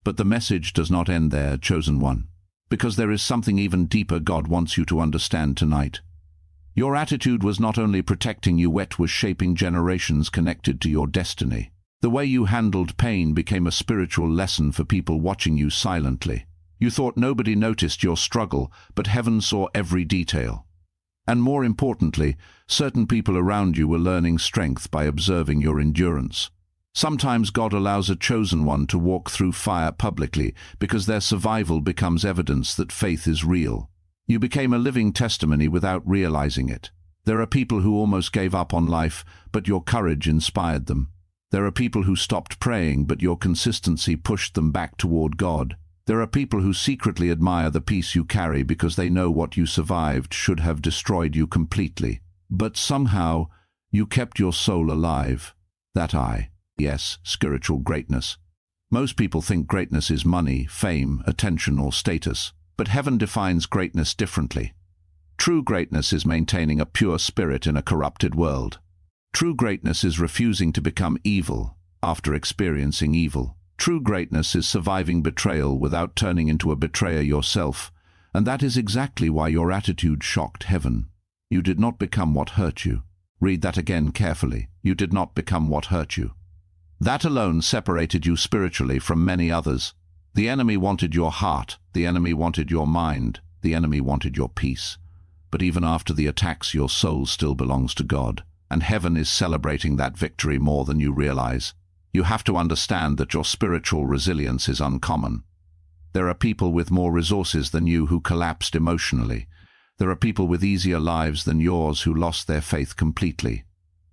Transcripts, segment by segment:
But the message does not end there, chosen one, because there is something even deeper God wants you to understand tonight. Your attitude was not only protecting you, it was shaping generations connected to your destiny. The way you handled pain became a spiritual lesson for people watching you silently. You thought nobody noticed your struggle, but heaven saw every detail. And more importantly, certain people around you were learning strength by observing your endurance. Sometimes God allows a chosen one to walk through fire publicly because their survival becomes evidence that faith is real. You became a living testimony without realizing it. There are people who almost gave up on life, but your courage inspired them. There are people who stopped praying, but your consistency pushed them back toward God. There are people who secretly admire the peace you carry because they know what you survived should have destroyed you completely. But somehow, you kept your soul alive. Yes, spiritual greatness. Most people think greatness is money, fame, attention, or status. But heaven defines greatness differently. True greatness is maintaining a pure spirit in a corrupted world. True greatness is refusing to become evil after experiencing evil. True greatness is surviving betrayal without turning into a betrayer yourself. And that is exactly why your attitude shocked heaven. You did not become what hurt you. Read that again carefully. You did not become what hurt you. That alone separated you spiritually from many others. The enemy wanted your heart, the enemy wanted your mind, the enemy wanted your peace. But even after the attacks, your soul still belongs to God, and heaven is celebrating that victory more than you realize. You have to understand that your spiritual resilience is uncommon. There are people with more resources than you who collapsed emotionally. There are people with easier lives than yours who lost their faith completely.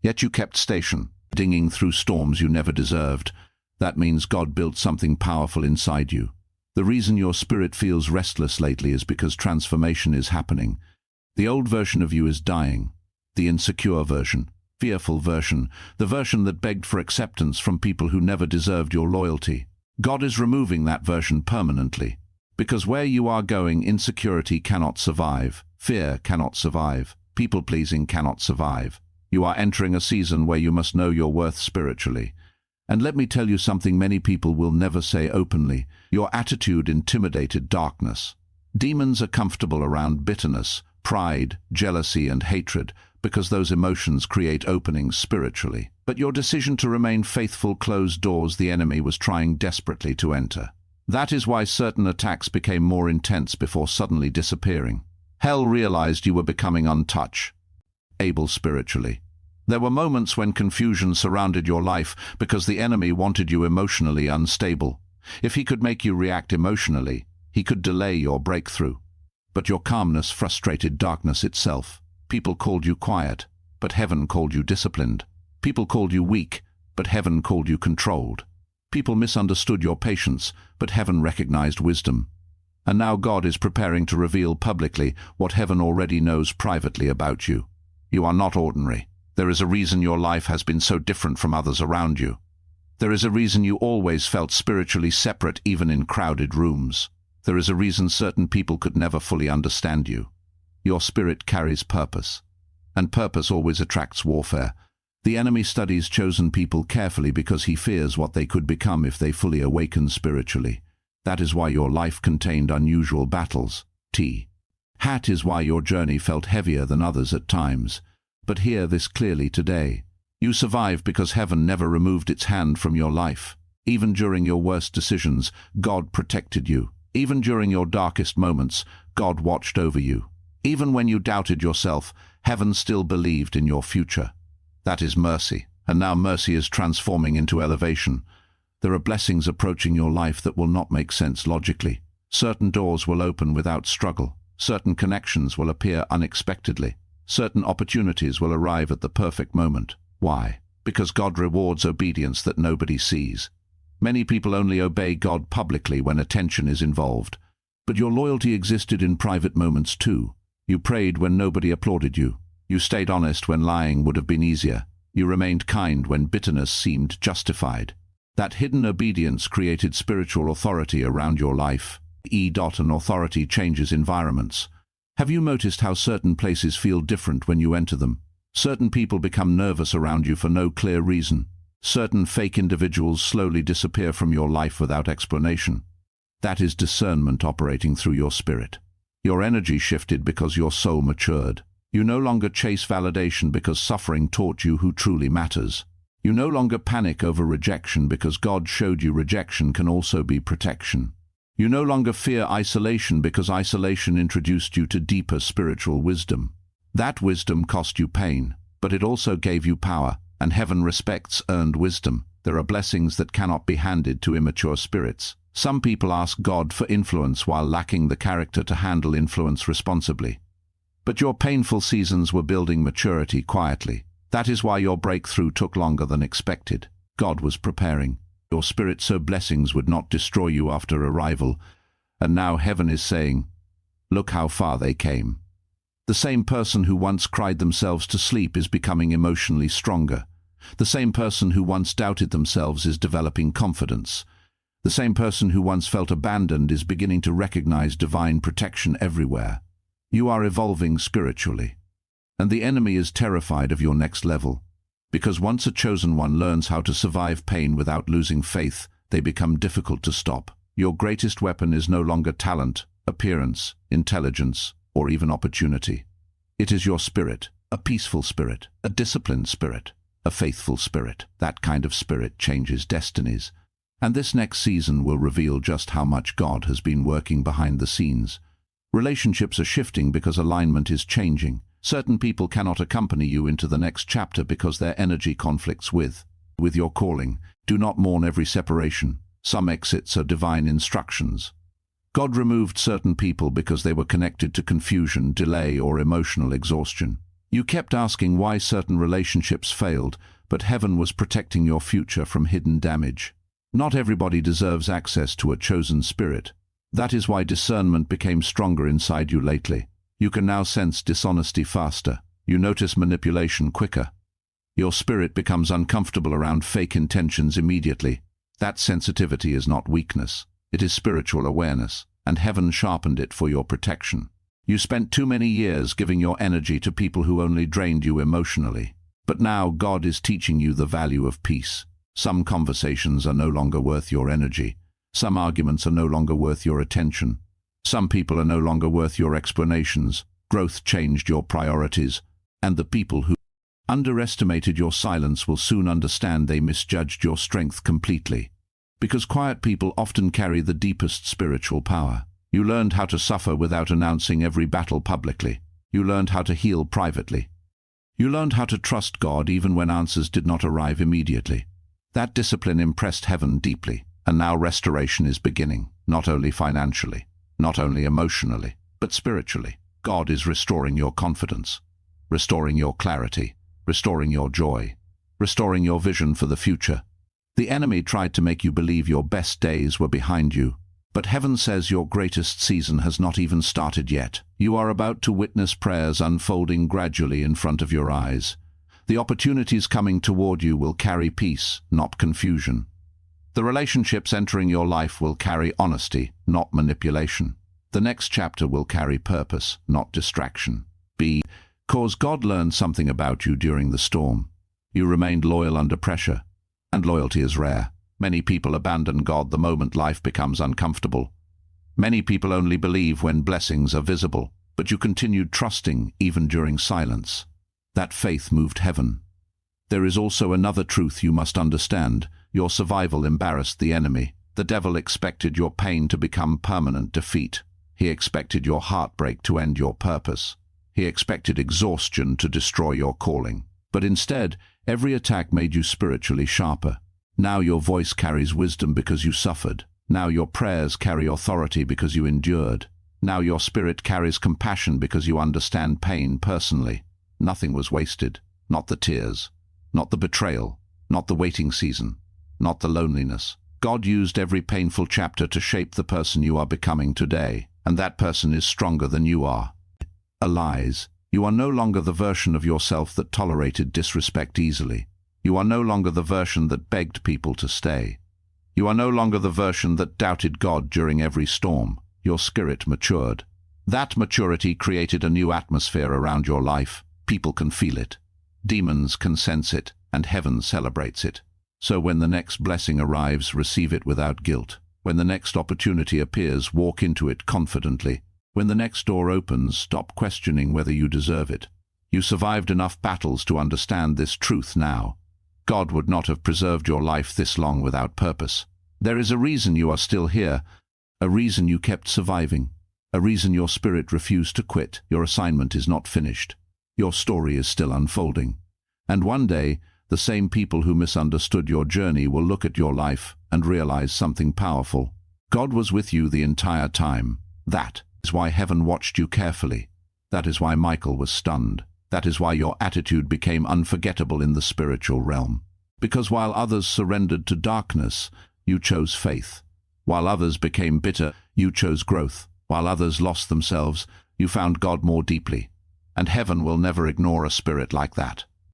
Yet you kept station, dinging through storms you never deserved. That means God built something powerful inside you. The reason your spirit feels restless lately is because transformation is happening. The old version of you is dying. The insecure version, fearful version, the version that begged for acceptance from people who never deserved your loyalty. God is removing that version permanently. Because where you are going, insecurity cannot survive. Fear cannot survive. People-pleasing cannot survive. You are entering a season where you must know your worth spiritually. And let me tell you something many people will never say openly. Your attitude intimidated darkness. Demons are comfortable around bitterness, pride, jealousy, and hatred because those emotions create openings spiritually. But your decision to remain faithful closed doors the enemy was trying desperately to enter. That is why certain attacks became more intense before suddenly disappearing. Hell realized you were becoming untouchable spiritually. There were moments when confusion surrounded your life because the enemy wanted you emotionally unstable. If he could make you react emotionally, he could delay your breakthrough. But your calmness frustrated darkness itself. People called you quiet, but heaven called you disciplined. People called you weak, but heaven called you controlled. People misunderstood your patience, but heaven recognized wisdom. And now God is preparing to reveal publicly what heaven already knows privately about you. You are not ordinary. There is a reason your life has been so different from others around you. There is a reason you always felt spiritually separate even in crowded rooms. There is a reason certain people could never fully understand you. Your spirit carries purpose, and purpose always attracts warfare. The enemy studies chosen people carefully because he fears what they could become if they fully awaken spiritually. That is why your life contained unusual battles. That is why your journey felt heavier than others at times. But hear this clearly today. You survived because heaven never removed its hand from your life. Even during your worst decisions, God protected you. Even during your darkest moments, God watched over you. Even when you doubted yourself, heaven still believed in your future. That is mercy, and now mercy is transforming into elevation. There are blessings approaching your life that will not make sense logically. Certain doors will open without struggle. Certain connections will appear unexpectedly. Certain opportunities will arrive at the perfect moment. Why? Because God rewards obedience that nobody sees. Many people only obey God publicly when attention is involved. But your loyalty existed in private moments too. You prayed when nobody applauded you. You stayed honest when lying would have been easier. You remained kind when bitterness seemed justified. That hidden obedience created spiritual authority around your life. An authority changes environments. Have you noticed how certain places feel different when you enter them? Certain people become nervous around you for no clear reason. Certain fake individuals slowly disappear from your life without explanation. That is discernment operating through your spirit. Your energy shifted because your soul matured. You no longer chase validation because suffering taught you who truly matters. You no longer panic over rejection because God showed you rejection can also be protection. You no longer fear isolation because isolation introduced you to deeper spiritual wisdom. That wisdom cost you pain, but it also gave you power, and heaven respects earned wisdom. There are blessings that cannot be handed to immature spirits. Some people ask God for influence while lacking the character to handle influence responsibly. But your painful seasons were building maturity quietly. That is why your breakthrough took longer than expected. God was preparing your spirit so blessings would not destroy you after arrival. And now heaven is saying, look how far they came. The same person who once cried themselves to sleep is becoming emotionally stronger. The same person who once doubted themselves is developing confidence. The same person who once felt abandoned is beginning to recognize divine protection everywhere. You are evolving spiritually. And the enemy is terrified of your next level. Because once a chosen one learns how to survive pain without losing faith, they become difficult to stop. Your greatest weapon is no longer talent, appearance, intelligence, or even opportunity. It is your spirit, a peaceful spirit, a disciplined spirit, a faithful spirit. That kind of spirit changes destinies. And this next season will reveal just how much God has been working behind the scenes. Relationships are shifting because alignment is changing. Certain people cannot accompany you into the next chapter because their energy conflicts with your calling. Do not mourn every separation. Some exits are divine instructions. God removed certain people because they were connected to confusion, delay, or emotional exhaustion. You kept asking why certain relationships failed, but heaven was protecting your future from hidden damage. Not everybody deserves access to a chosen spirit. That is why discernment became stronger inside you lately. You can now sense dishonesty faster. You notice manipulation quicker. Your spirit becomes uncomfortable around fake intentions immediately. That sensitivity is not weakness. It is spiritual awareness, and heaven sharpened it for your protection. You spent too many years giving your energy to people who only drained you emotionally. But now God is teaching you the value of peace. Some conversations are no longer worth your energy. Some arguments are no longer worth your attention. Some people are no longer worth your explanations. Growth changed your priorities, and the people who underestimated your silence will soon understand they misjudged your strength completely. Because quiet people often carry the deepest spiritual power. You learned how to suffer without announcing every battle publicly. You learned how to heal privately. You learned how to trust God even when answers did not arrive immediately. That discipline impressed heaven deeply, and now restoration is beginning, not only financially, not only emotionally, but spiritually. God is restoring your confidence, restoring your clarity, restoring your joy, restoring your vision for the future. The enemy tried to make you believe your best days were behind you, but heaven says your greatest season has not even started yet. You are about to witness prayers unfolding gradually in front of your eyes. The opportunities coming toward you will carry peace, not confusion. The relationships entering your life will carry honesty, not manipulation. The next chapter will carry purpose, not distraction. Because God learned something about you during the storm. You remained loyal under pressure, and loyalty is rare. Many people abandon God the moment life becomes uncomfortable. Many people only believe when blessings are visible, but you continued trusting even during silence. That faith moved heaven. There is also another truth you must understand. Your survival embarrassed the enemy. The devil expected your pain to become permanent defeat. He expected your heartbreak to end your purpose. He expected exhaustion to destroy your calling. But instead, every attack made you spiritually sharper. Now your voice carries wisdom because you suffered. Now your prayers carry authority because you endured. Now your spirit carries compassion because you understand pain personally. Nothing was wasted. Not the tears. Not the betrayal. Not the waiting season. Not the loneliness. God used every painful chapter to shape the person you are becoming today, and that person is stronger than you are. Lies. You are no longer the version of yourself that tolerated disrespect easily. You are no longer the version that begged people to stay. You are no longer the version that doubted God during every storm. Your spirit matured. That maturity created a new atmosphere around your life. People can feel it. Demons can sense it, and heaven celebrates it. So when the next blessing arrives, receive it without guilt. When the next opportunity appears, walk into it confidently. When the next door opens, stop questioning whether you deserve it. You survived enough battles to understand this truth now. God would not have preserved your life this long without purpose. There is a reason you are still here, a reason you kept surviving, a reason your spirit refused to quit. Your assignment is not finished. Your story is still unfolding. And one day, the same people who misunderstood your journey will look at your life and realize something powerful. God was with you the entire time. That is why heaven watched you carefully. That is why Michael was stunned. That is why your attitude became unforgettable in the spiritual realm. Because while others surrendered to darkness, you chose faith. While others became bitter, you chose growth. While others lost themselves, you found God more deeply. And heaven will never ignore a spirit like that.